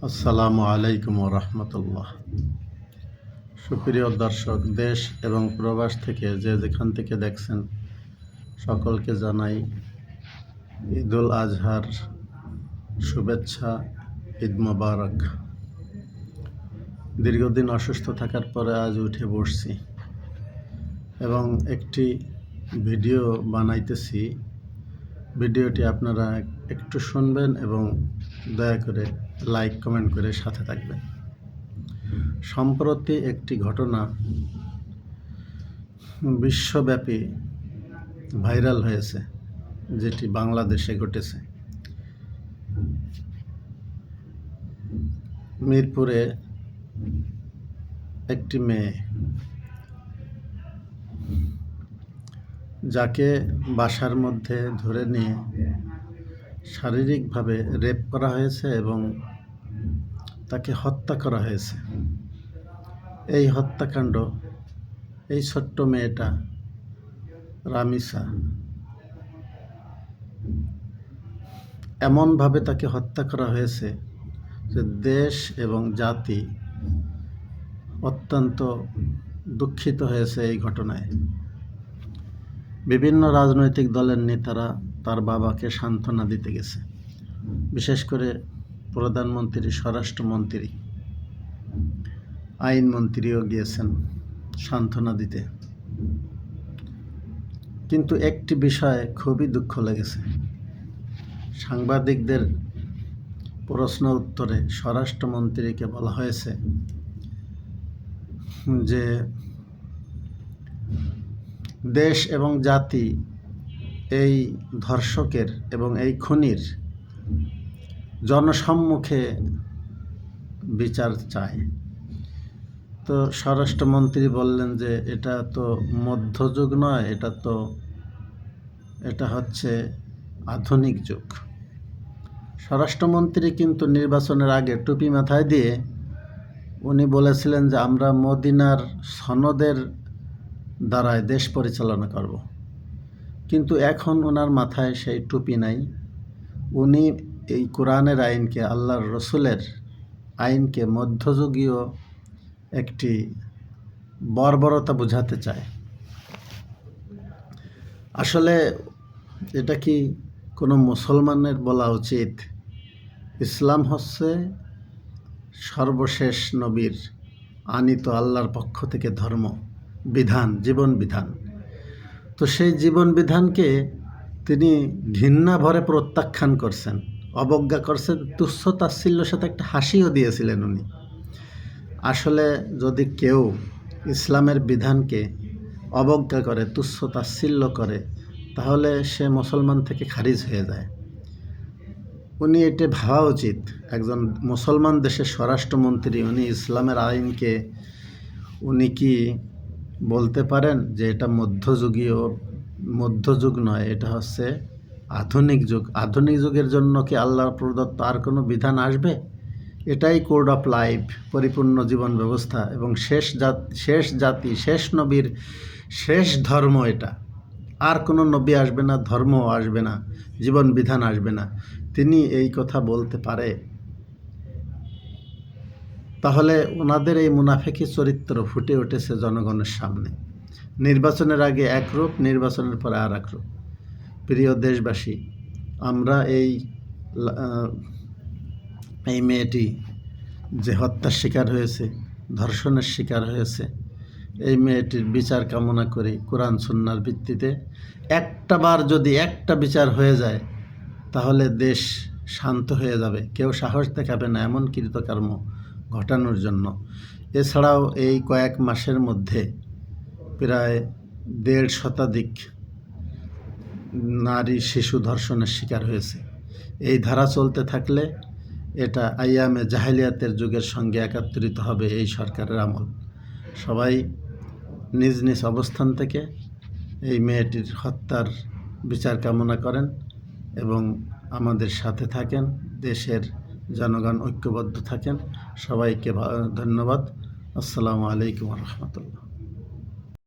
আসসালামু আলাইকুম রহমতুল্লাহ। সুপ্রিয় দর্শক, দেশ এবং প্রবাস থেকে যেখান থেকে দেখছেন সকলকে জানাই ঈদুল আজহার শুভেচ্ছা, ঈদ মোবারক। দীর্ঘদিন অসুস্থ থাকার পরে আজ উঠে বসছি এবং একটি ভিডিও বানাইতেছি। ভিডিওটি আপনারা একটু শুনবেন এবং দয়া করে লাইক কমেন্ট করে সাথে থাকবেন। সম্প্রতি একটি ঘটনা বিশ্বব্যাপী ভাইরাল হয়েছে, যেটি বাংলাদেশে ঘটেছে। মিরপুরে একটি মেয়ে, যাকে বাসার মধ্যে ধরে নিয়ে শারীরিকভাবে রেপ করা হয়েছে এবং তাকে হত্যা করা হয়েছে। এই হত্যাকাণ্ড, এই ছোট্ট মেয়েটা রামিসা, এমনভাবে তাকে হত্যা করা হয়েছে যে দেশ এবং জাতি অত্যন্ত দুঃখিত হয়েছে এই ঘটনায়। বিভিন্ন রাজনৈতিক দলের নেতারা তার বাবাকে সান্ত্বনা দিতে গেছে, বিশেষ করে প্রধানমন্ত্রী, স্বরাষ্ট্রমন্ত্রী, আইনমন্ত্রীও গিয়েছেন সান্ত্বনা দিতে। কিন্তু একটি বিষয়ে খুবই দুঃখ লেগেছে। সাংবাদিকদের প্রশ্ন উত্তরে স্বরাষ্ট্রমন্ত্রীকে বলা হয়েছে যে দেশ এবং জাতি এই ধর্ষকের এবং এই খুনির জনসম্মুখে বিচার চায়। তো স্বরাষ্ট্রমন্ত্রী বললেন যে এটা তো মধ্যযুগ নয়, এটা হচ্ছে আধুনিক যুগ। স্বরাষ্ট্রমন্ত্রী কিন্তু নির্বাচনের আগে টুপি মাথায় দিয়ে উনি বলেছিলেন যে আমরা মদিনার সনদের দ্বারায় দেশ পরিচালনা করব। কিন্তু এখন ওনার মাথায় সেই টুপি নাই। উনি এই কোরআনের আইনকে, আল্লাহর রসুলের আইনকে মধ্যযুগীয় একটি বর্বরতা বোঝাতে চায়। আসলে এটা কি কোনো মুসলমানের বলা উচিত? ইসলাম হচ্ছে সর্বশেষ নবীর আনিত আল্লাহর পক্ষ থেকে ধর্ম বিধান, জীবন বিধান। তো সেই জীবন বিধানকে তিনি ঘৃণা ভরে প্রত্যাখ্যান করছেন, অবজ্ঞা করছেন, তুচ্ছ তাচ্ছিল্যের সাথে একটা হাসিও দিয়েছিলেন উনি। আসলে যদি কেউ ইসলামের বিধানকে অবজ্ঞা করে, তুচ্ছ তাচ্ছিল্য করে, তাহলে সে মুসলমান থেকে খারিজ হয়ে যায়। উনি এটা ভাবা উচিত, একজন মুসলমান দেশের স্বরাষ্ট্রমন্ত্রী, উনি ইসলামের আইনকে উনি কি বলতে পারেন যে এটা মধ্যযুগ নয়, এটা হচ্ছে আধুনিক যুগ। আধুনিক যুগের জন্য কি আল্লাহর প্রদত্ত আর কোনো বিধান আসবে? এটাই কোড অফ লাইফ, পরিপূর্ণ জীবন ব্যবস্থা এবং শেষ জাতি, শেষ নবীর শেষ ধর্ম এটা। আর কোনো নবী আসবে না, ধর্মও আসবে না, জীবন বিধান আসবে না। তিনি এই কথা বলতে পারে? তাহলে ওনাদের এই মুনাফিকি চরিত্র ফুটে উঠেছে জনগণের সামনে। নির্বাচনের আগে এক রূপ, নির্বাচনের পরে আর এক রূপ। প্রিয় দেশবাসী, আমরা এই মেয়েটি যে হত্যার শিকার হয়েছে, ধর্ষণের শিকার হয়েছে, এই মেয়েটির বিচার কামনা করি কোরআন সুন্নাহর ভিত্তিতে। যদি একটা বিচার হয়ে যায়, তাহলে দেশ শান্ত হয়ে যাবে, কেউ সাহস দেখাবে না এমন কৃতকর্ম ঘটানোর জন্য। এছাড়াও এই কয়েক মাসের মধ্যে প্রায় 1.5 শতাধিক নারী শিশু ধর্ষণের শিকার হয়েছে। এই ধারা চলতে থাকলে এটা আইয়ামে জাহেলিয়াতের যুগের সঙ্গে একাত্রিত হবে এই সরকারের আমল। সবাই নিজ নিজ অবস্থান থেকে এই মেয়েটির হত্যার বিচার কামনা করেন এবং আমাদের সাথে থাকেন, দেশের জনগণ ঐক্যবদ্ধ থাকেন। সবাইকে ধন্যবাদ। আসসালামু আলাইকুম রহমতুল্লাহ।